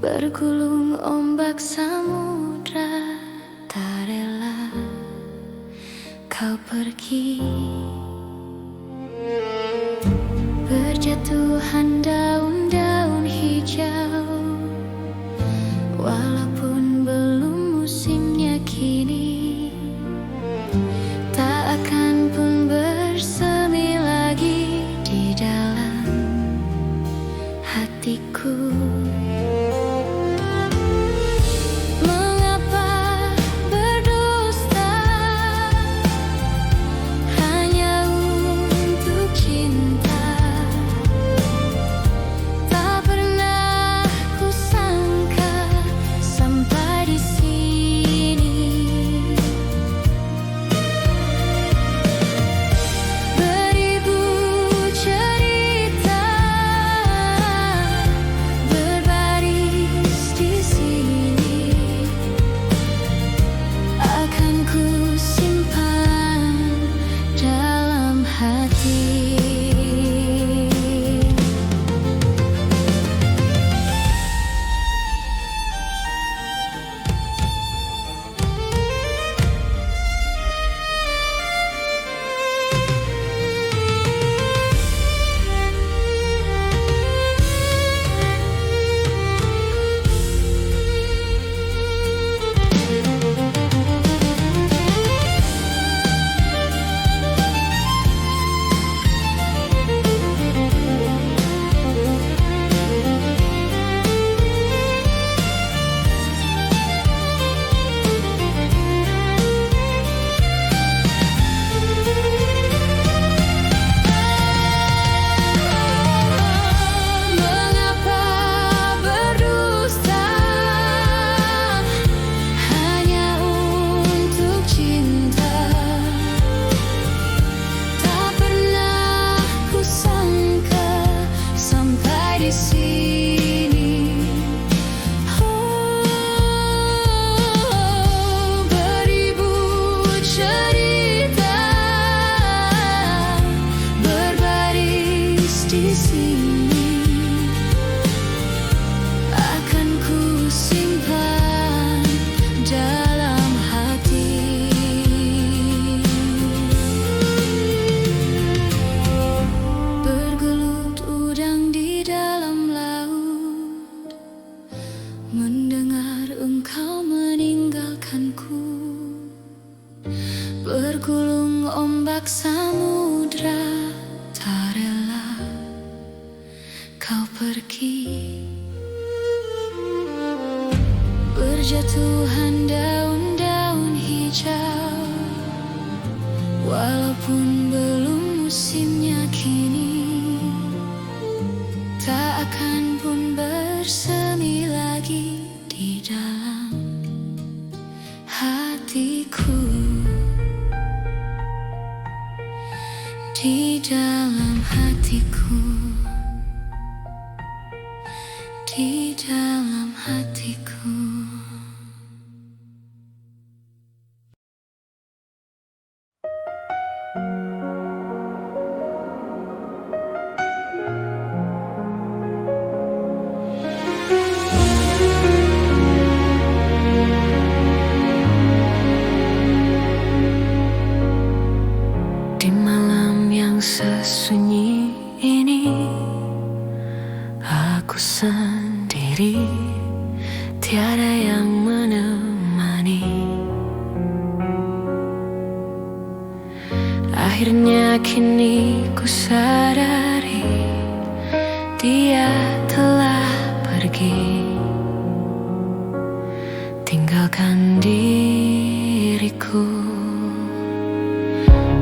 Bergulung ombak samudra, tak rela kau pergi. Berjatuhan daun-daun hijau, walaupun belum musimnya kini, tak akan pun bersemi lagi di dalam hatiku. Bergulung ombak samudra, tak rela kau pergi. Berjatuhan daun-daun hijau, walaupun belum musimnya kini, tak akan pun bersemi lagi di dalam hatiku. Di dalam hatiku, di dalam hatiku. Sesunyi ini aku sendiri, tiada yang menemani. Akhirnya kini ku sadari dia telah pergi, tinggalkan diriku.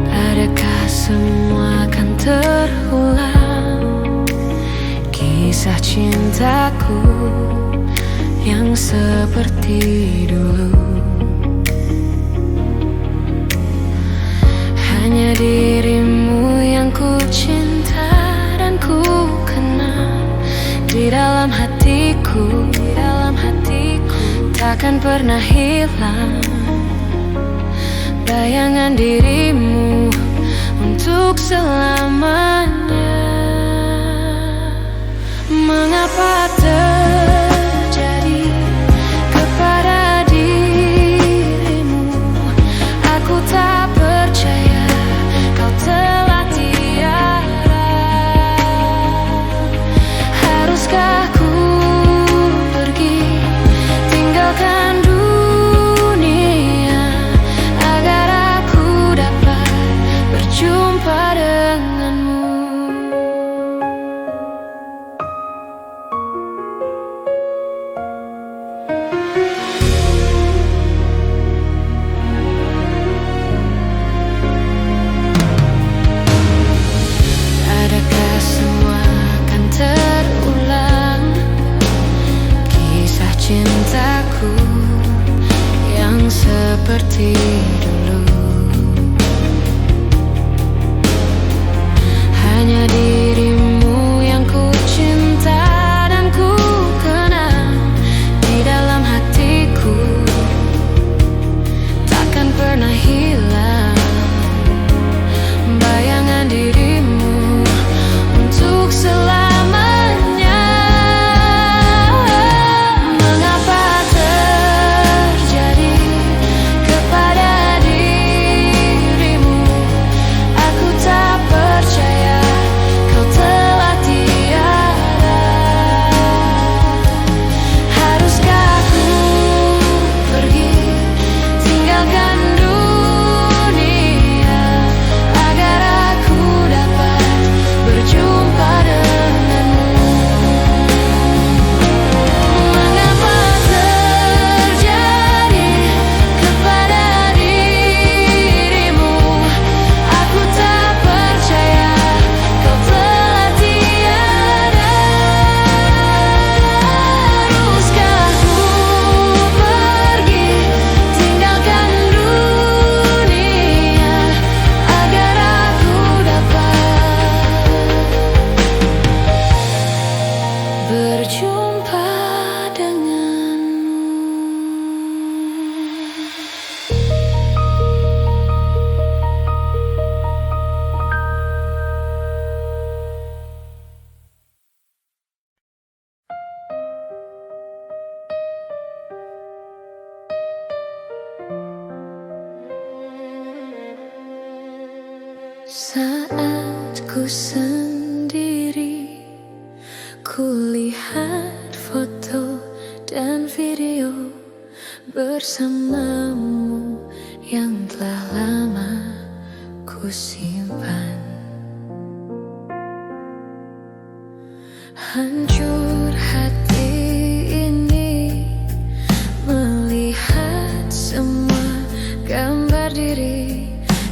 Adakah semua akan terulang, kisah cintaku yang seperti dulu? Hanya dirimu yang ku cinta dan ku kenal. Di dalam hatiku, takkan pernah hilang bayangan dirimu untuk selamanya. Mengapa terjadi seperti dulu. Hanya dirimu yang ku cinta dan ku kenal di dalam hatiku, takkan pernah hilang bayangan dirimu untuk selamanya. Mengapa terjadi kepada dirimu? Aku tak percaya kau telah tiada. Haruskah ku pergi tinggalkan dunia agar aku dapat berjumpa denganmu? Mengapa terjadi kepada dirimu? Aku tak percaya kau telah tiada. Haruskah ku pergi tinggalkan dunia agar aku dapat berjumpa denganmu? Saat ku sendiri, ku lihat foto dan video bersamamu yang telah lama ku simpan. Hancur hati ini melihat semua gambar diri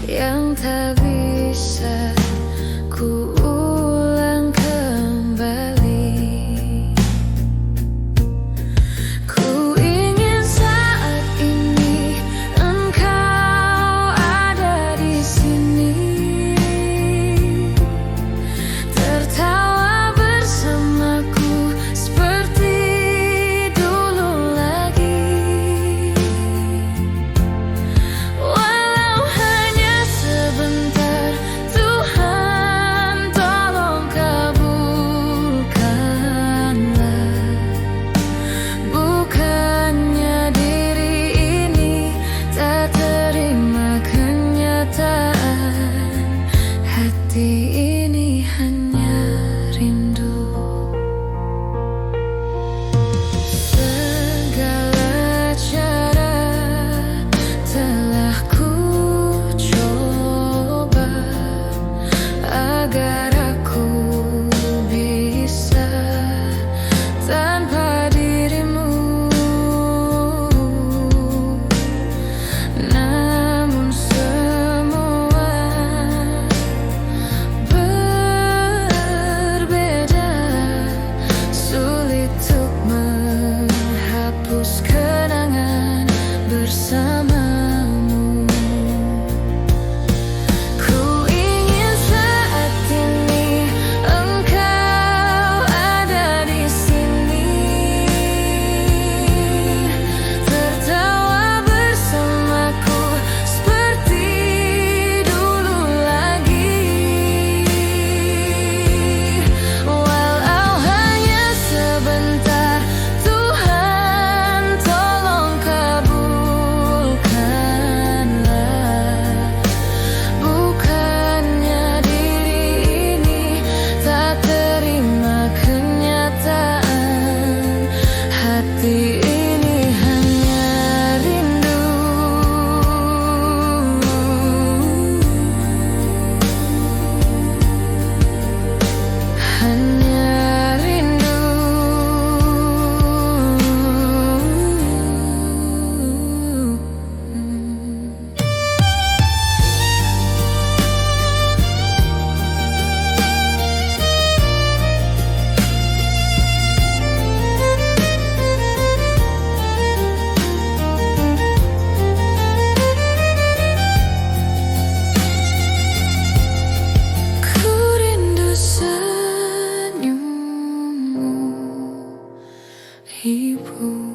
yang tak bisa ku ulang kembali. Ku ingin saat ini engkau ada di sini, tertawa bersamaku ibu.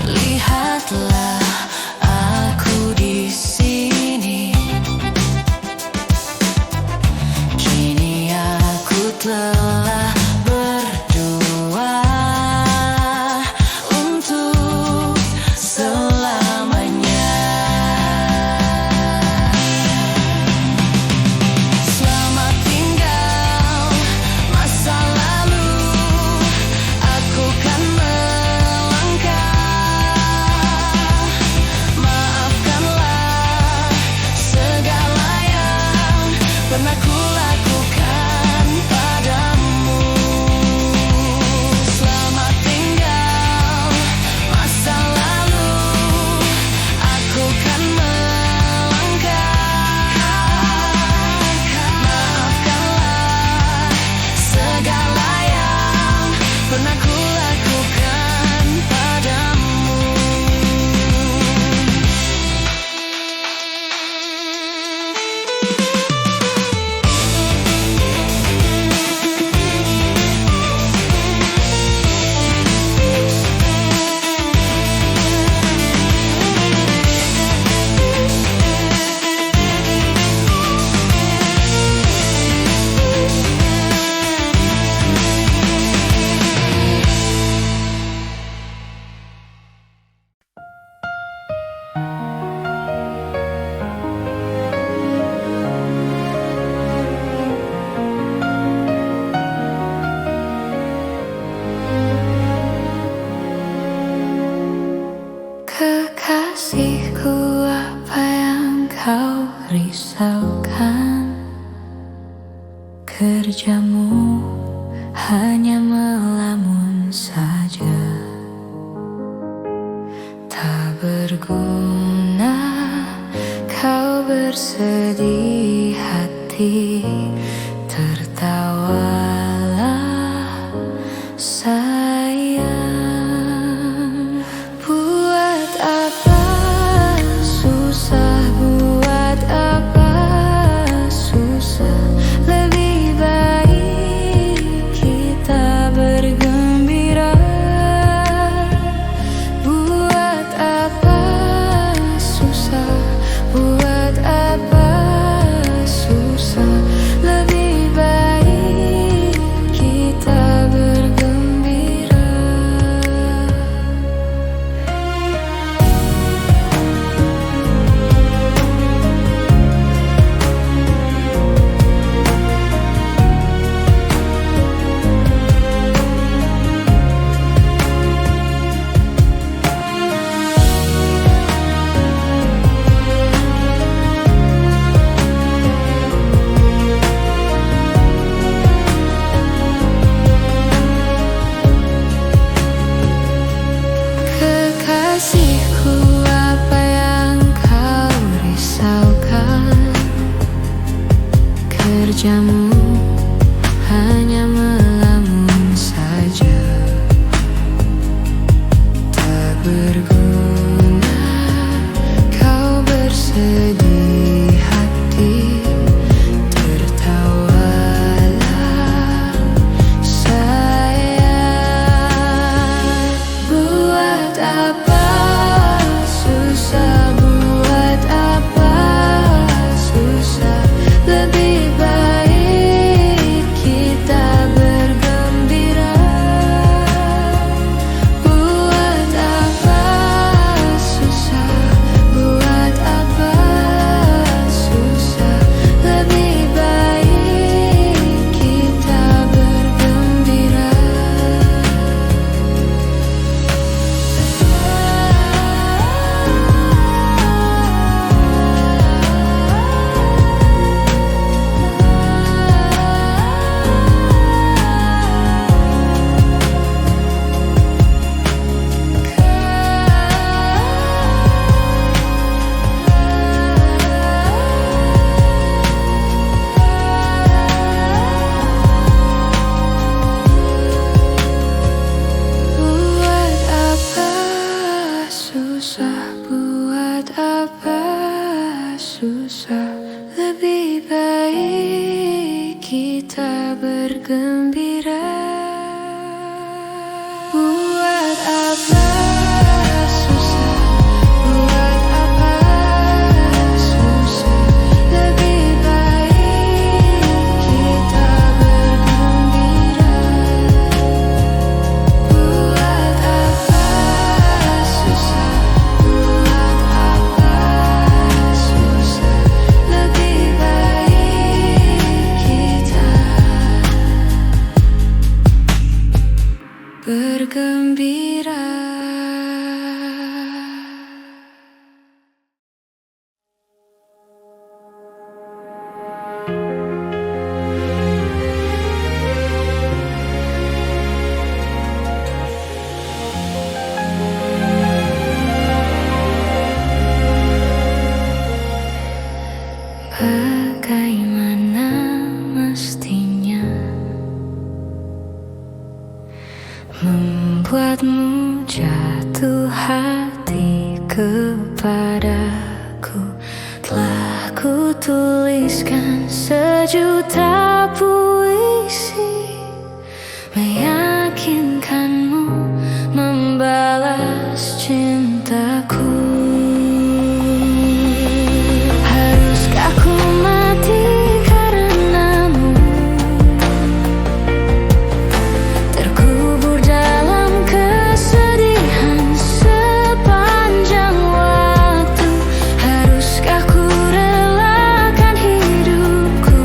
Lihatlah aku di sini. Kini aku telah berdua untuk selamanya. Selamat tinggal masa lalu, aku kan pernah ku lakukan padamu. Selamat tinggal masa lalu, aku kan melangkah. Maafkanlah segala yang pernah ku lakukan padamu. Kekasihku, apa yang kau risaukan? Kerjamu hanya melamun saja, tak berguna. Kau bersedih hati, tertawalah sayang. Buat apa susah, buat apa susah, lebih baik kita bergembira. Buat apa susah, buat apa susah, lebih baik kita bergembira. Kekasihku, apa yang kau risaukan? Kerjamu hanya melamun saja, tak berguna. Kau bersedih hati, tertawalah sayang. Buat apa susah, buat apa susah, lebih baik kita bergembira. Buat apa susah, buat apa susah, lebih baik kita bergembira. Buat apa susah, buat apa susah, lebih baik kita bergembira. Buat apa susah, buat apa susah, lebih baik kita bergembira. Buat apa susah, buat apa susah, lebih baik kita bergembira. Bagaimana mestinya membuatmu jatuh hati kepadaku? Telah kutuliskan sejuta puisi, meyakinkanmu membalas cintaku. Haruskah ku mati karenamu, terkubur dalam kesedihan sepanjang waktu? Haruskah ku relakan hidupku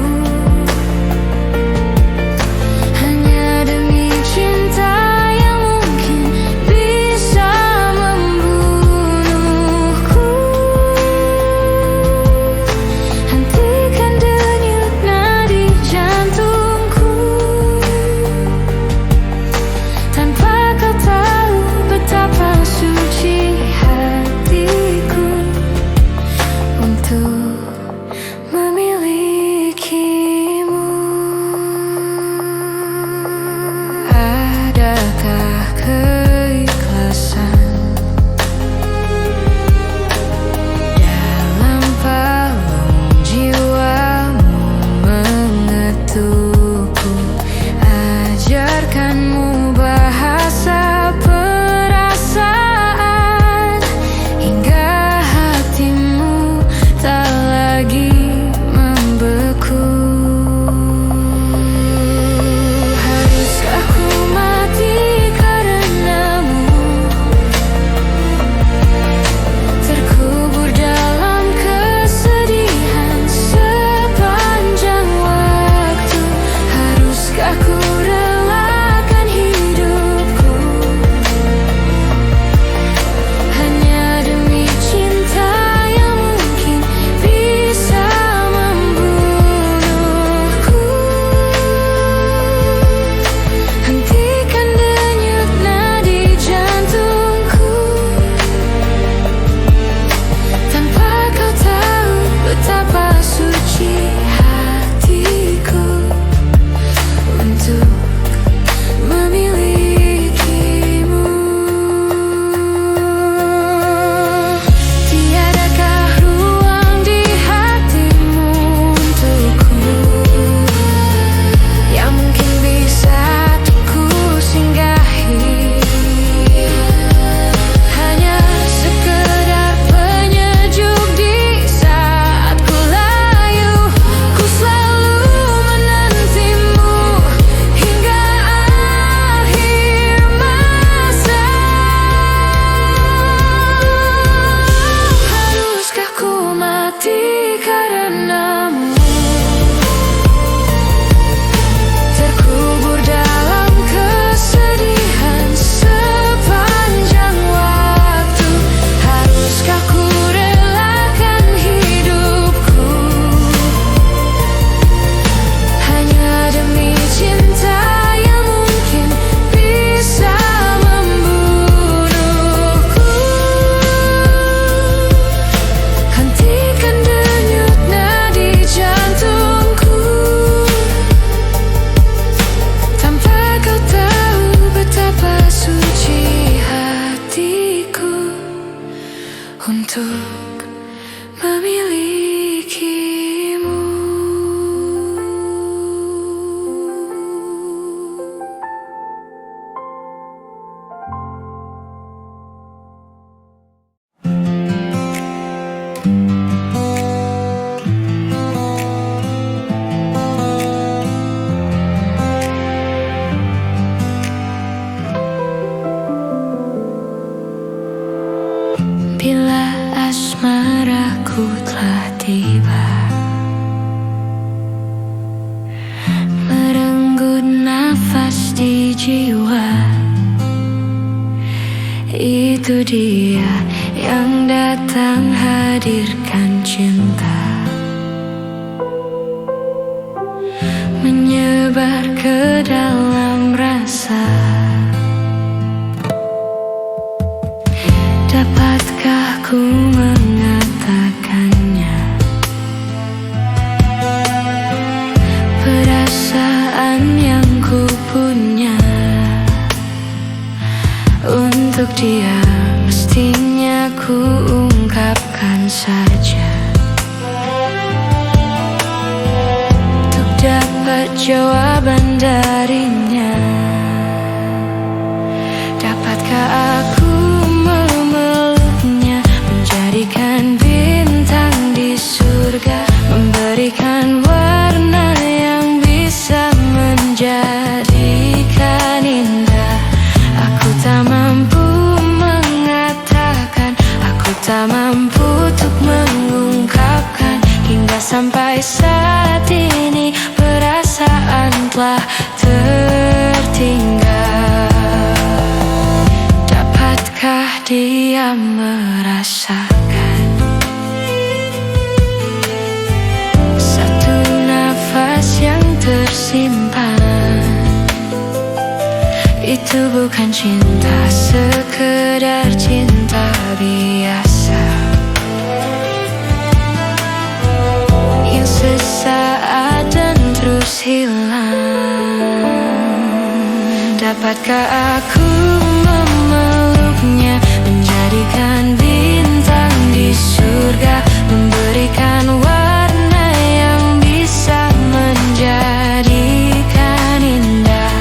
di jiwa. Itu dia yang datang hadirkan cinta, menyebar ke dalam rasa. Dapatkah ku mengatakannya? Perasaan yang ku punya untuk dia mestinya ku ungkapkan saja. Untuk dapat jawaban darinya, dapatkah aku memeluknya, menjadikan bintang di surga, memberikan warna yang bisa menjadikan indah. Aku tak mampu mengatakan, aku tak mampu untuk mengungkapkan. Hingga sampai saat ini perasaan telah tertinggal. Dapatkah dia merasakan satu nafas yang tersimpan? Itu bukan cinta sekedar cinta biasa yang sesaat dan terus hilang. Dapatkah aku memeluknya, menjadikan bintang di surga, memberikan warna yang bisa menjadikan indah.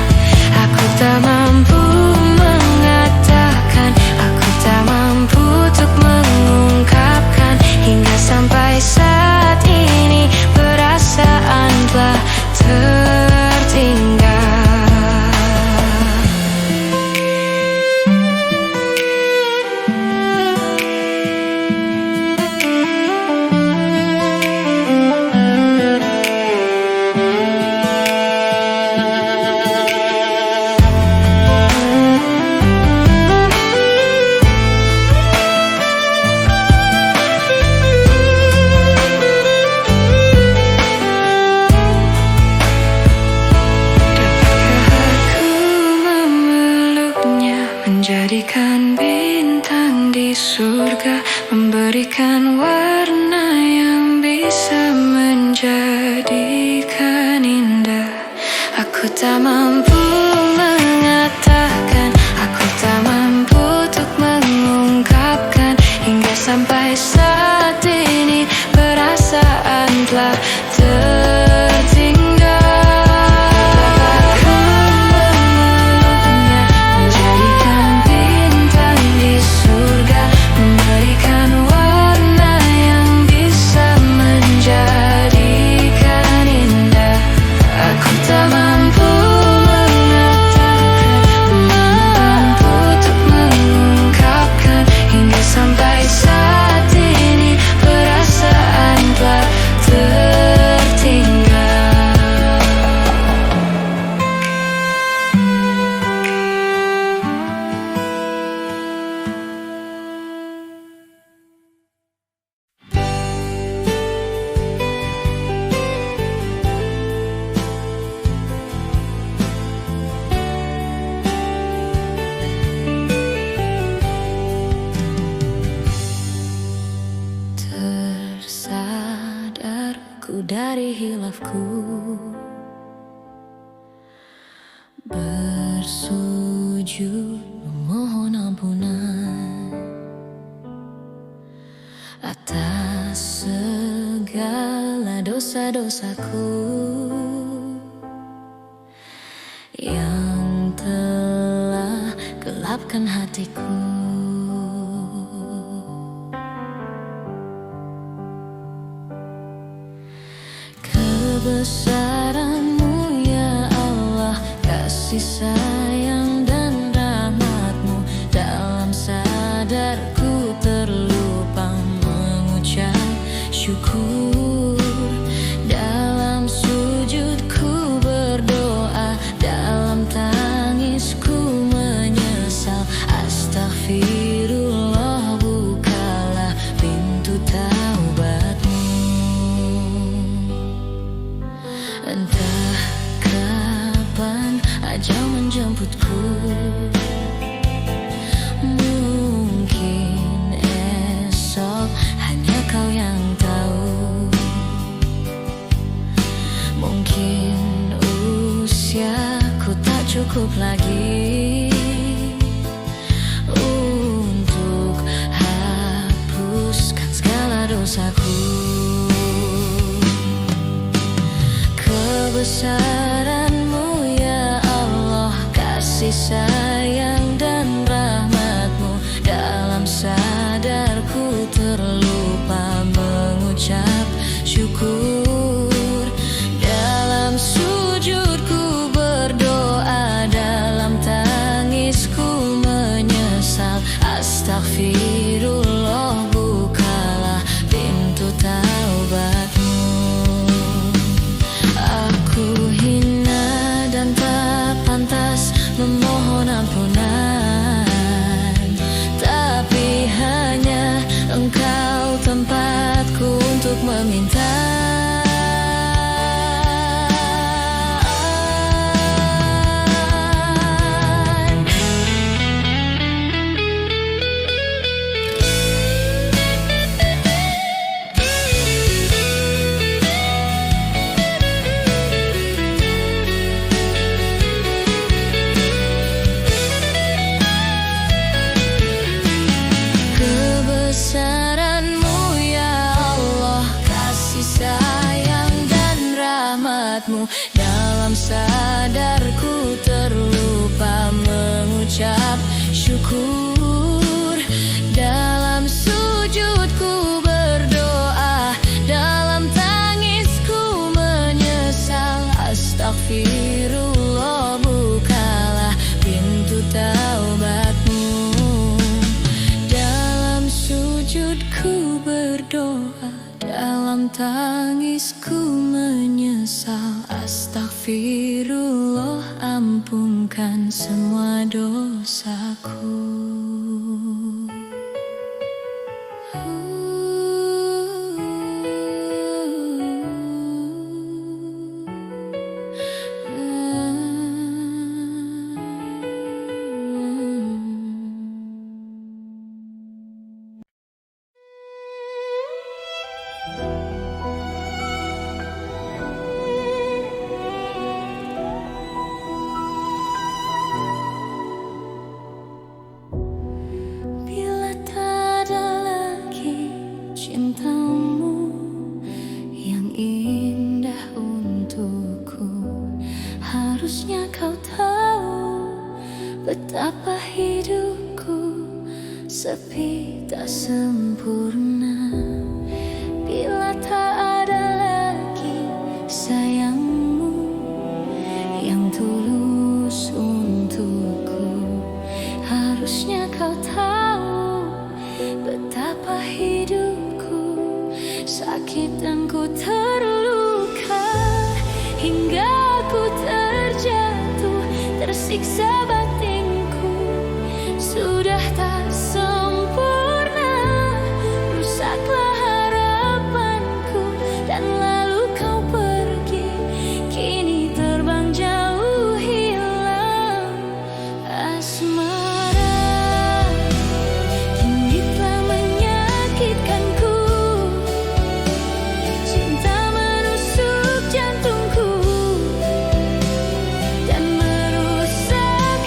Aku tak mampu mengatakan, aku tak mampu untuk mengungkapkan. Hingga sampai saat ini perasaan telah tertinggal. Menjadikan bintang di surga, memberikan warna yang bisa menjadikan indah. Aku tak mampu mengatakan, aku tak mampu untuk mengungkapkan. Hingga sampai saat ini perasaan telah tertinggal. Dari hilafku, bersujud memohon ampunan atas segala dosa-dosaku yang telah gelapkan hatiku. Kebesaran-Mu ya Allah, kasih sayang dan rahmat-Mu, dalam sadarku terlupa mengucap syukur. Dalam sujudku berdoa, dalam aja menjemputku. Mungkin esok hanya kau yang tahu. Mungkin usiaku tak cukup lagi untuk hapuskan segala dosaku. Kebesaran-Mu ya Allah, kasih sayang dan rahmat-Mu, dalam sadarku terlupa mengucap syukur. Dalam sujudku berdoa, dalam tangisku menyesal. Astagfirullah, bukalah pintu taubat-Mu. Aku hina dan tak pantas memohon ampunan, tapi hanya Engkau tempatku untuk meminta. Kebesaran-Mu ya Allah, kasih sayang dan rahmat-Mu, dalam sadarku terlupa mengucap syukur. Dalam sujudku berdoa, dalam tangisku menyesal. Astagfirullah, bukalah pintu taubat-Mu. Sujudku berdoa, dalam tangisku menyesal. Astagfirullah, ampunkan semua dosaku. Bila tak ada lagi cintamu yang indah untukku, harusnya kau tahu betapa hidupku sepi tak sempurna. Bila tak ada lagi sayangmu yang tulus untukku, harusnya kau tahu betapa hidupku sakit dan ku terluka, hingga ku terjatuh, tersiksa batinku. Sudah tak sempurna, rusaklah harapanku, dan lalu kau pergi, kini terbang jauh hilang asmara. Kini telah menyakitkanku, cinta menusuk jantungku dan merusak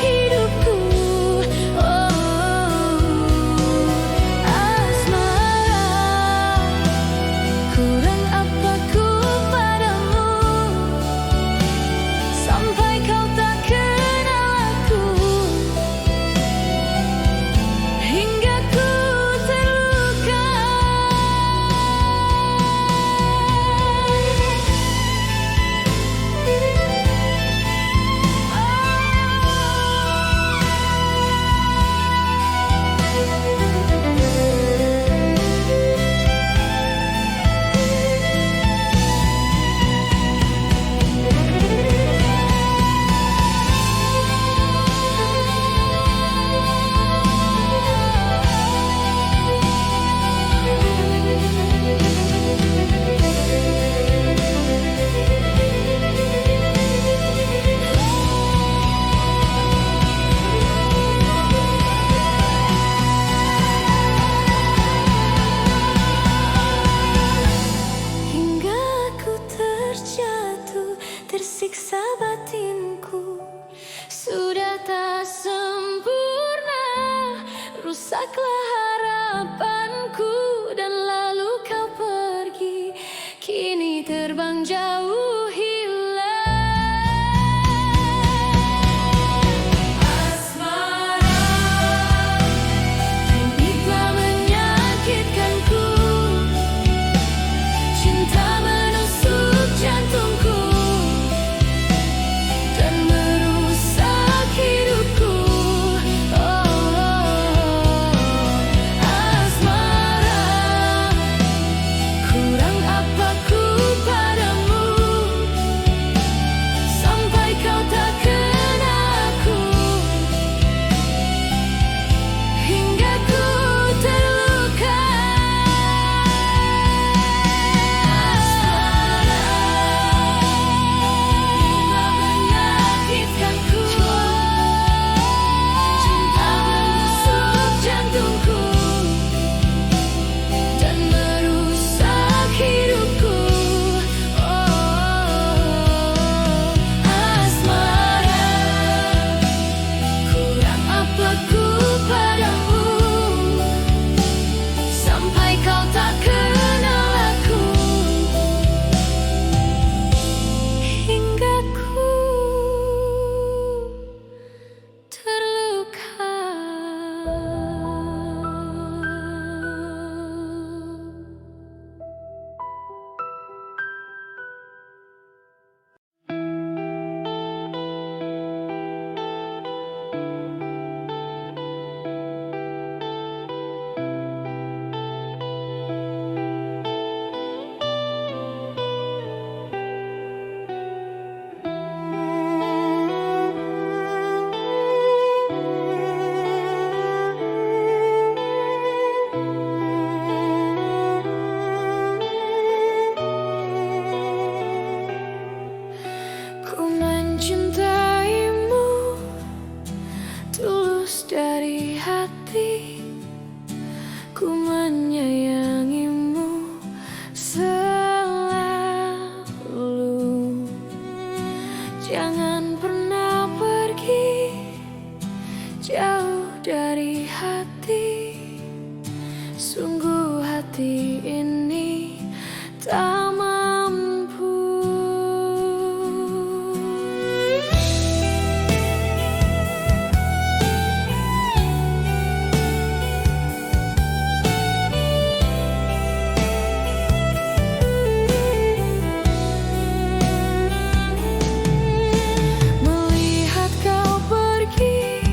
rusaklah harapanku dan lalu kau pergi, kini terbang jauh hilang. Asmara kini telah menyakitkanku, cinta menusuk jantungku dan merusak hidupku. Kurang apa ku padamu sampai kau tak kenal aku, hingga ku terluka. Asmara telah menyakitkanku, cinta menusuk jantungku dan merusak hidupku. Asmara, kurang apa ku padamu sampai kau tak kenal aku, hingga ku terluka. Ku mencintaimu tulus dari hati, ku menyayangimu selalu. Jangan pernah pergi jauh dari hati, sungguh hati ini tak mampu. Melihat kau pergi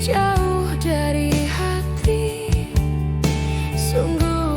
jauh dari hati, sungguh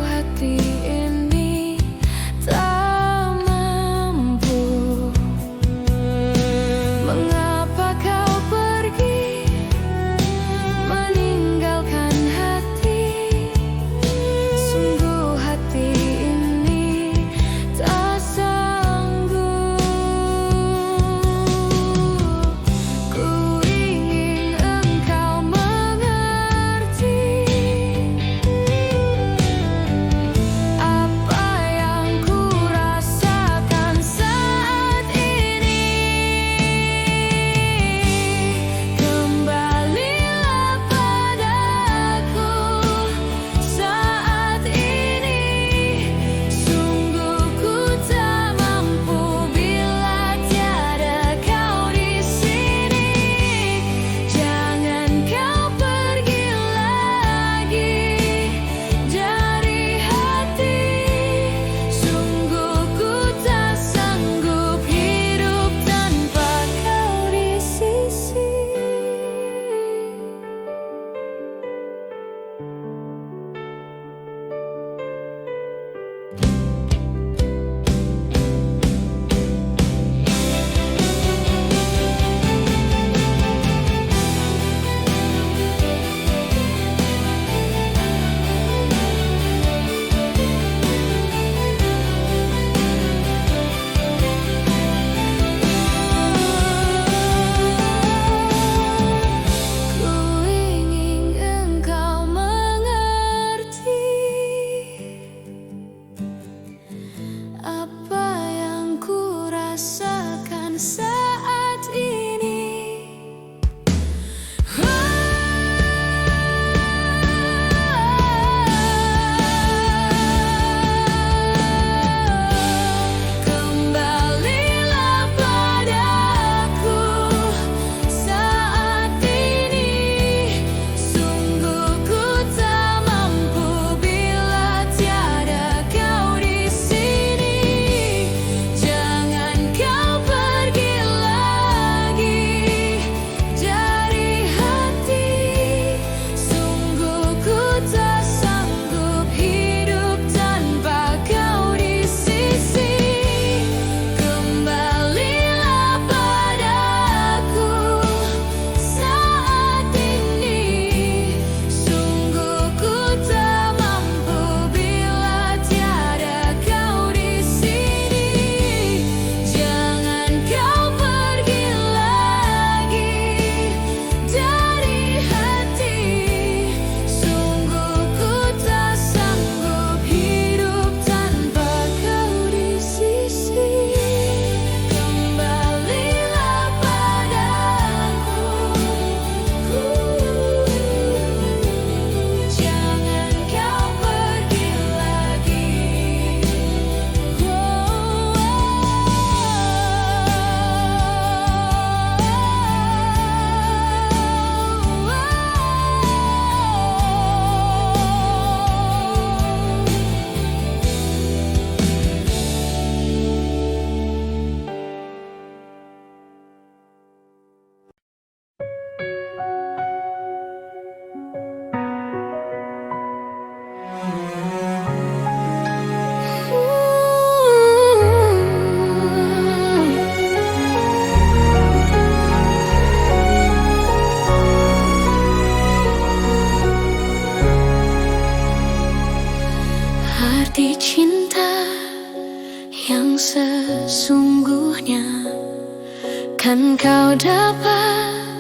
kau dapat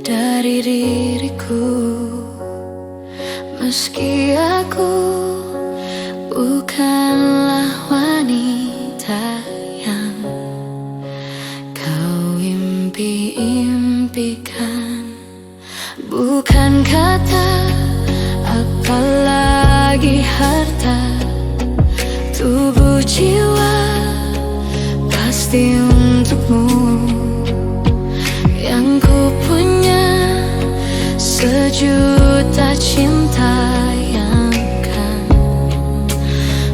dari diriku, meski aku bukanlah wanita yang kau impi-impikan. Bukan kata, apalagi harta, tubuh jiwa pasti untukmu. Yang ku punya sejuta cinta yang kan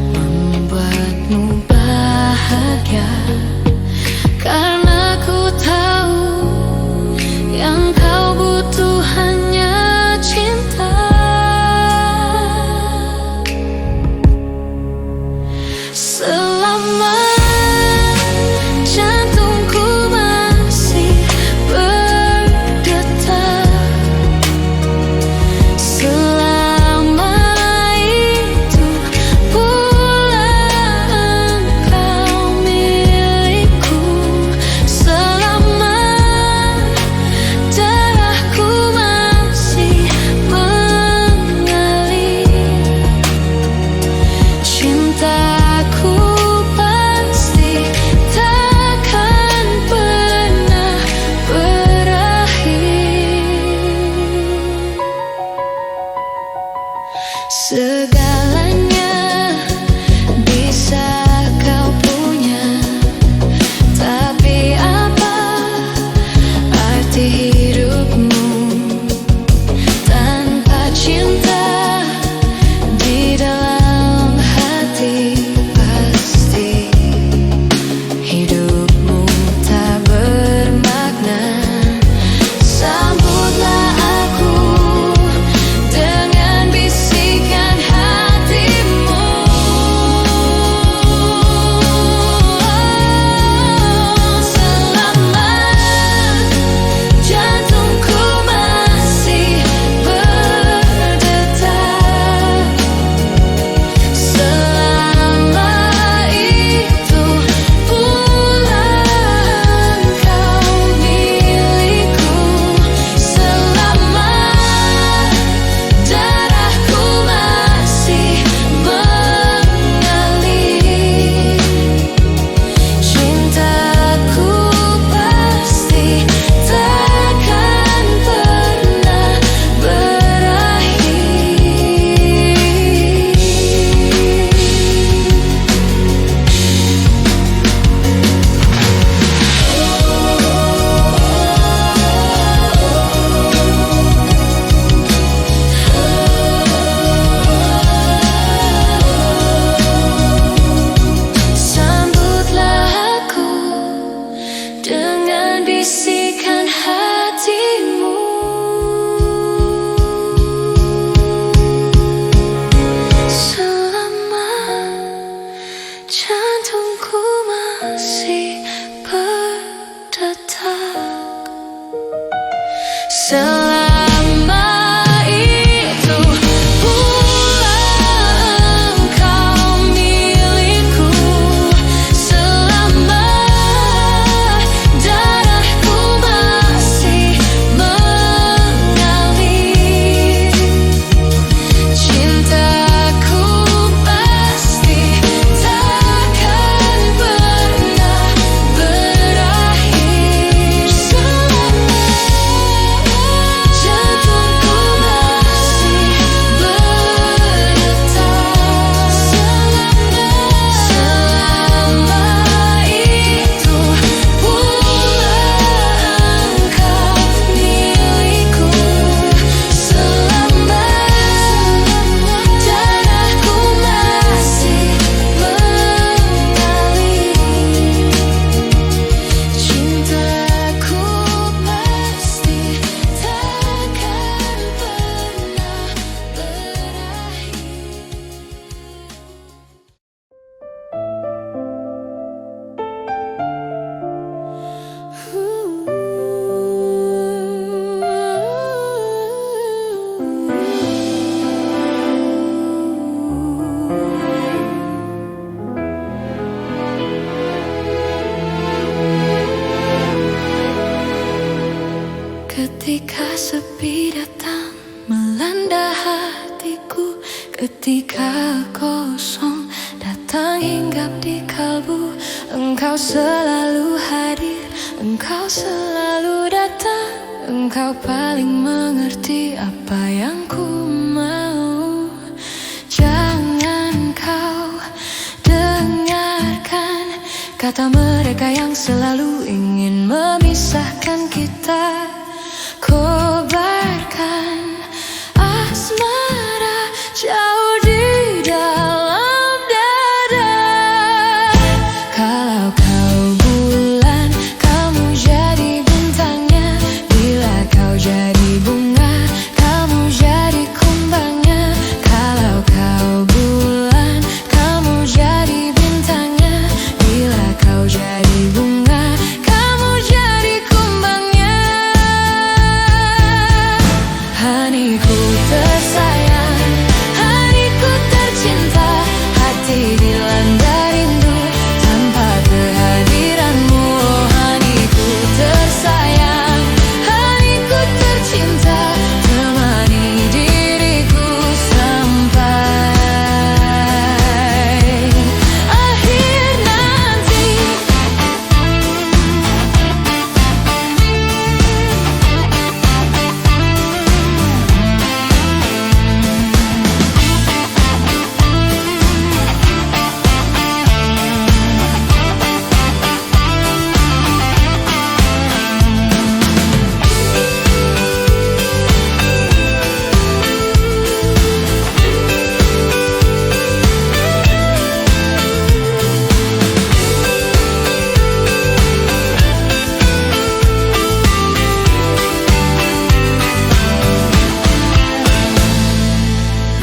membuatmu bahagia. Karena ku tahu yang kau butuh hanya cinta. Selama jantungku masih berdetak, selama itu pula engkau milikku. Selama darahku masih mengalir, cintaku pasti takkan pernah berakhir. Segalanya bisa kau punya, tapi apa arti hidupmu tanpa cinta di dalam hati? Pasti hidupmu tak bermakna. Sambutlah aku dengan bisikan hatimu. Selama jantungku masih berdetak, selama itu pula engkau milikku. Selama darahku masih mengalir, cintaku pasti takkan pernah berakhir. Sambutlah aku dengan bisikan hatimu. Selama jantungku masih berdetak, selama itu pula engkau milikku. Selama darahku masih mengalir, cintaku pasti takkan pernah berakhir. Selama Ketika sepi datang melanda hatiku, ketika kosong datang hinggap di kalbu, Engkau selalu hadir, Engkau selalu datang, Engkau paling mengerti apa yang ku mau. Jangan kau dengarkan kata mereka yang selalu ingin memisahkan kita. Kobarkan asmara jauh di dalam dada. Kalau kau bulan, kamu jadi bintangnya. Bila kau jadi bunga, kamu jadi kumbangnya. Kalau kau bulan, kamu jadi bintangnya. Bila kau jadi bunga, kamu jadi kumbangnya. Haniku tersayang, haniku tercinta, hati dilanda rindu tanpa kehadiranmu. Oh haniku tersayang, haniku tercinta, temani diriku sampai akhir nanti.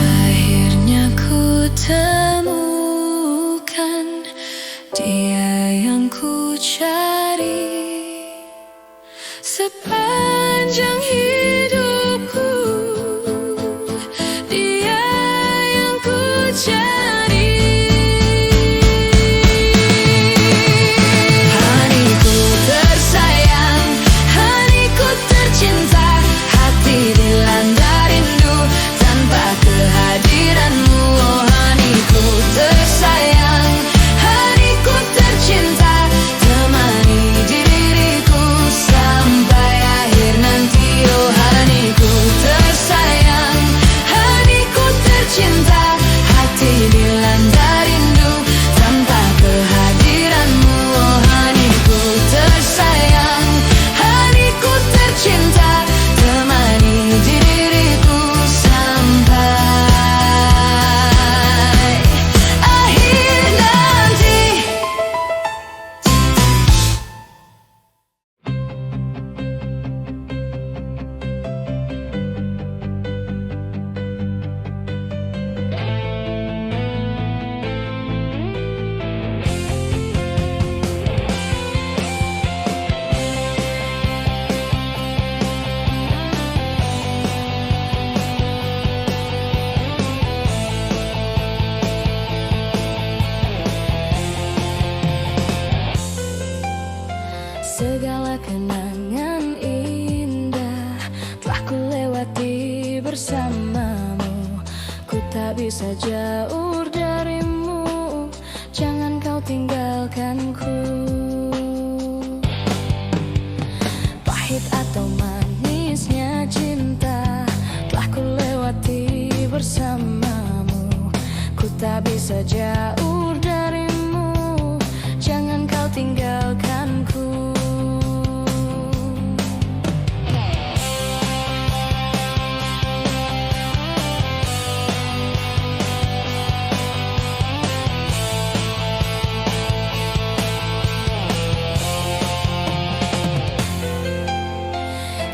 Akhirnya ku temukan dia yang ku cari sepanjang hidupku. Dia yang ku cari. Haniku tersayang, haniku tercinta, hati dilanda rindu tanpa kehadiranmu. Oh haniku tersayang, haniku tercinta, temani diriku sampai akhir nanti. Oh haniku tersayang, haniku tercinta, hati dilanda rindu tanpa kehadiranmu. Oh haniku tersayang, haniku tercinta, temani diriku sampai akhir nanti. Segala kenangan indah telah ku lewati bersamamu. Ku tak bisa jauh darimu, jangan kau tinggalkanku. Pahit atau manisnya cinta telah ku lewati bersamamu. Ku tak bisa jauh darimu, jangan kau tinggalkanku.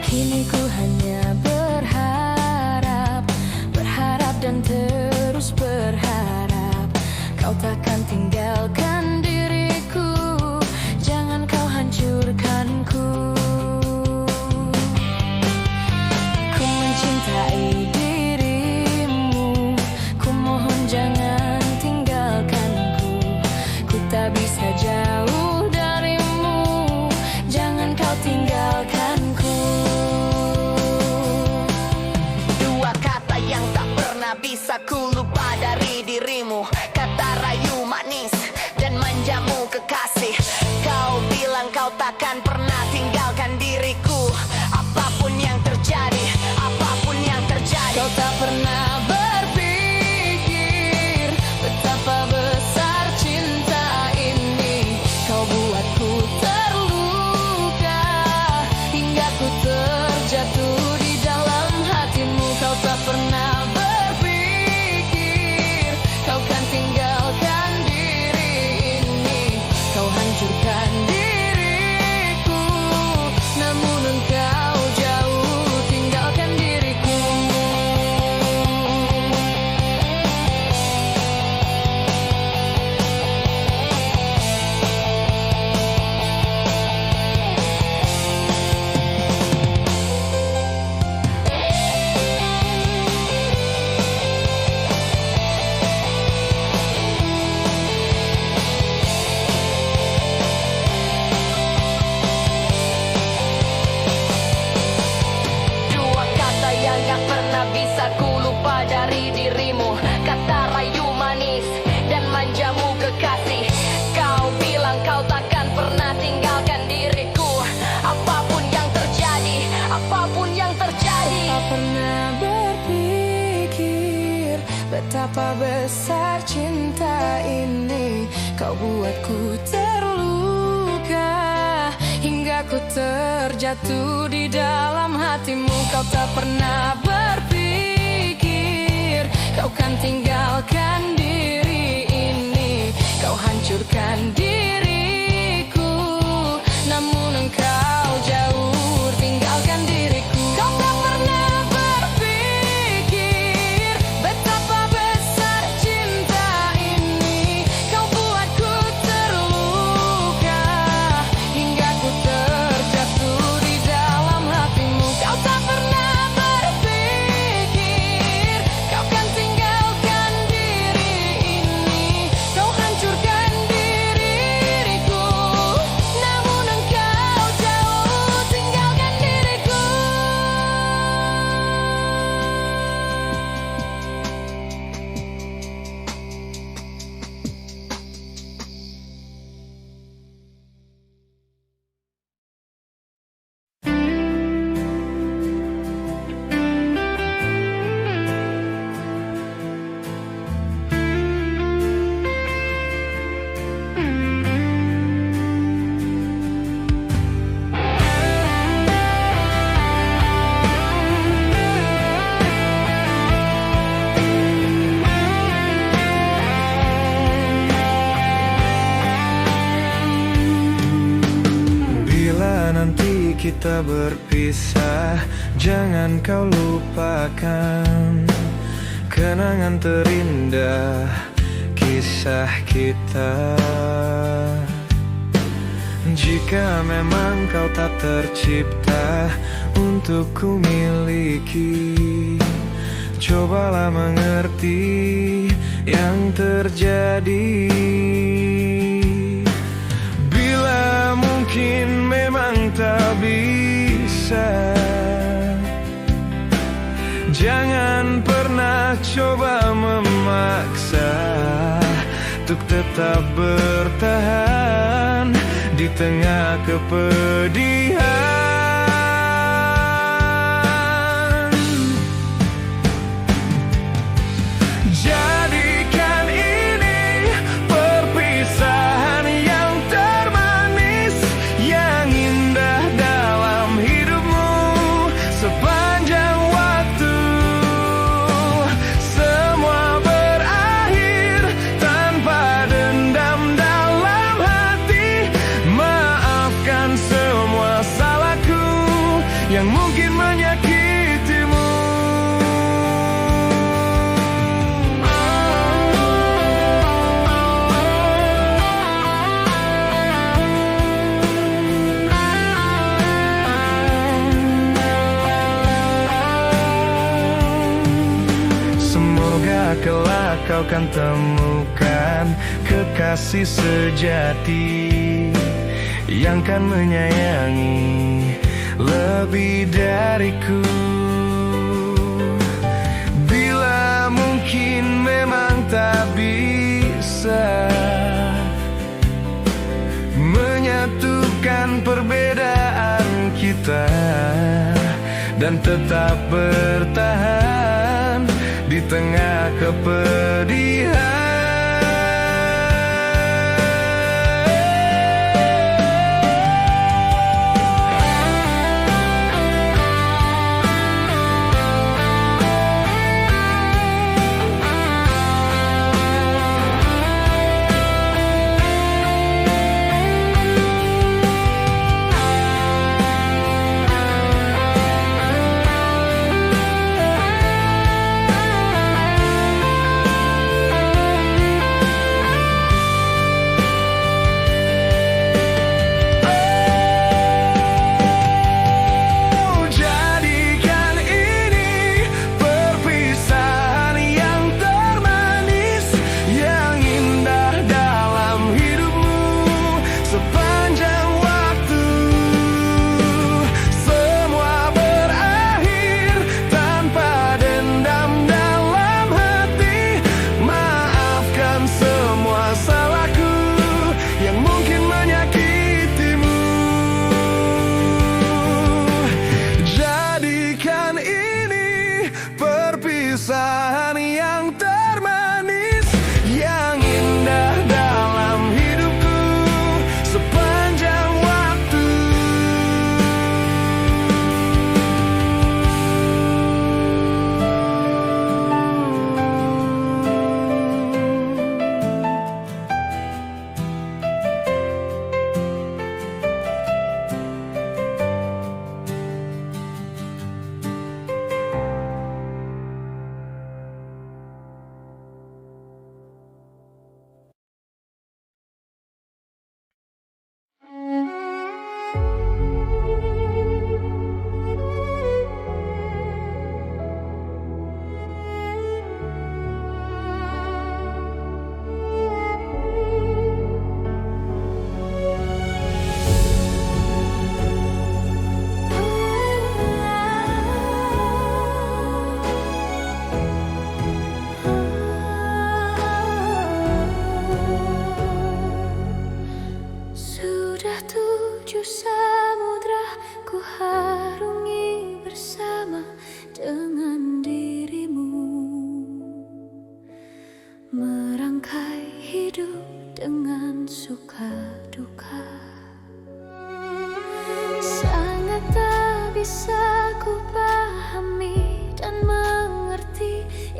Kini ku hanya berharap, berharap dan terus berharap kau takkan tinggalkan diriku, jangan kau hancurkanku. Ku mencintai dirimu, ku mohon jangan tinggalkanku. Ku tak bisa jauh darimu, jangan kau tinggalkanku. tak bisa ku lupa dari dirimu. Kata rayu manis dan manjamu kekasih. Kau bilang kau takkan pernah tinggalkan diriku. Apapun yang terjadi, apapun yang terjadi. Tak pernah berpikir betapa besar cinta ini. Kau buatku terluka hingga ku terjatuh di dalam hatimu. Kau tak pernah berpikir kau kan tinggalkan diri ini. Kau hancurkan diriku, namun engkau jauh tinggalkan diriku. Kau tak pernah berpikir betapa besar cinta ini. Kau buatku terluka hingga ku terjatuh di dalam hatimu. Kau tak pernah berpikir kau kan tinggalkan diri ini. Kau hancurkan diriku, namun engkau jauh tinggalkan diriku. Bila nanti kita berpisah, jangan kau lupakan kenangan terindah kisah kita. Jika memang kau tak tercipta untuk ku miliki, cobalah mengerti yang terjadi. Bila mungkin memang tak bisa, jangan pernah coba memaksa untuk tetap bertahan di tengah kepedihan. Jadikan ini perpisahan yang termanis, yang indah dalam hidupmu sepanjang waktu. Semua berakhir tanpa dendam dalam hati. Maafkan semua salahku yang mungkin menyakitimu. Semoga kelak kau kan temukan kekasih sejati yang kan menyayangi lebih dariku. Bila mungkin memang tak bisa menyatukan perbedaan kita dan tetap bertahan di tengah kepedihan.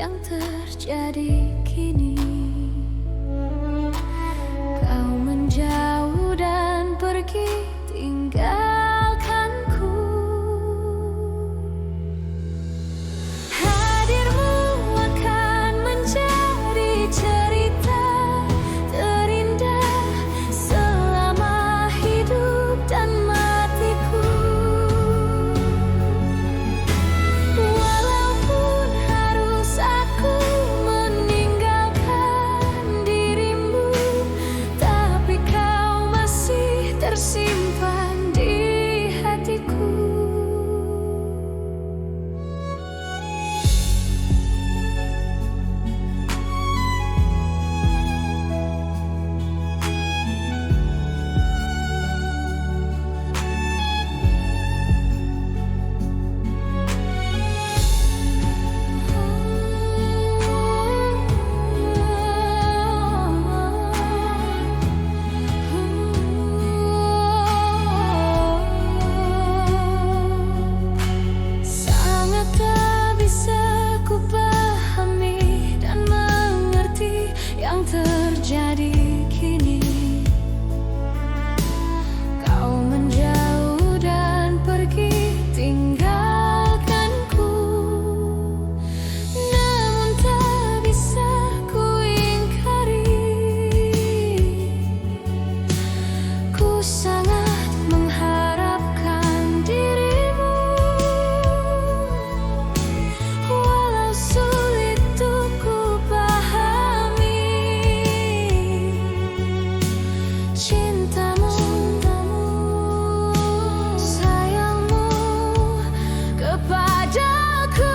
yang terjadi kini. Kau menjauh dan pergi tinggalkanku. Hadirmu akan menjadi cerita terindah selama hidup dan matiku. Walaupun harus aku meninggalkan dirimu, tapi kau masih tersimpan di hatiku. Sangat tak bisa ku pahami dan mengerti yang terjadi kini. Kau menjauh dan pergi tinggalkanku, namun tak bisa ku ingkari. Ku sangat mengharapkan dirimu, walau sulit untuk ku pahami. Cintamu, sayangmu kepadaku.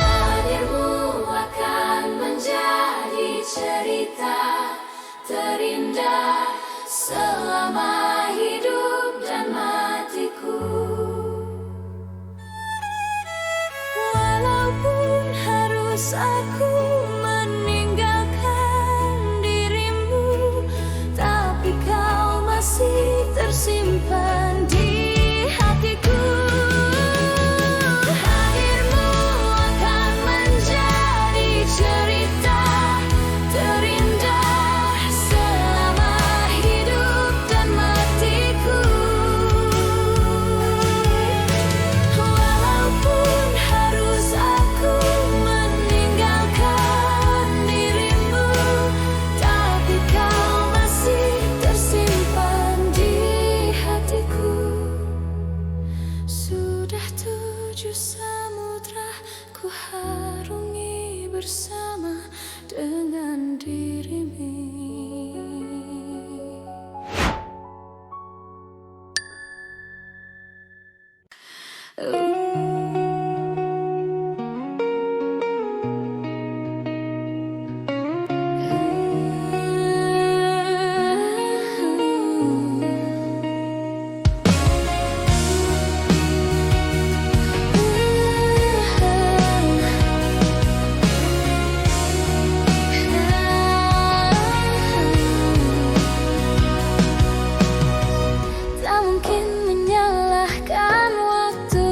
Hadirmu akan menjadi cerita terindah selama hidup dan matiku. Walaupun harus aku meninggalkan dirimu, tapi kau masih tersimpan di hatiku. Hadirmu akan menjadi cerita terindah selama hidup dan matiku. Walaupun harus aku meninggalkan dirimu, tapi kau masih tersimpan di hatiku. Sudah 7 samudra ku harungi bersama dengan dirimu. Tak mungkin menyalahkan waktu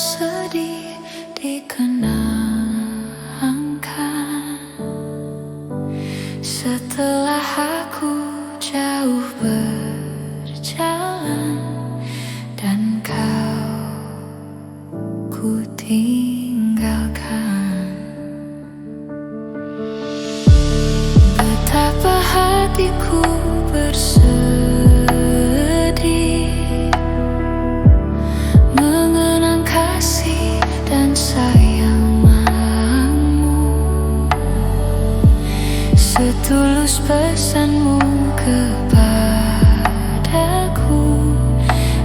sedih dikenangkan setelah aku jauh berjalan dan kau ku tinggalkan. Betapa hatiku bersedih mengenang kasih dan sayangmu, setulus pesanmu kepadaku,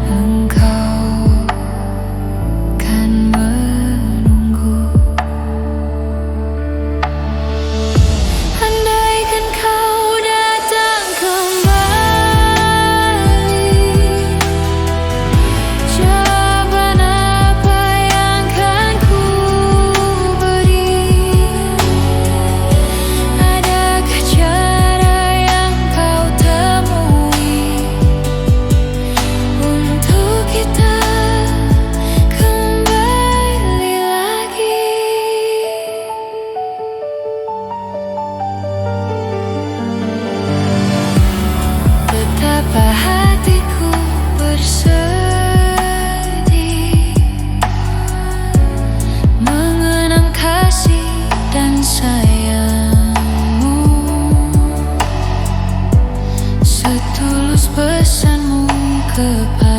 engkau kan menunggu. Andaikan kau datang kembali, jawaban apa yang kan ku beri? Adakah cara yang kau temui untuk kita kembali lagi? Betapa hatiku bersedih mengenang kasih dan sayangmu, setulus pesanmu kepadaku,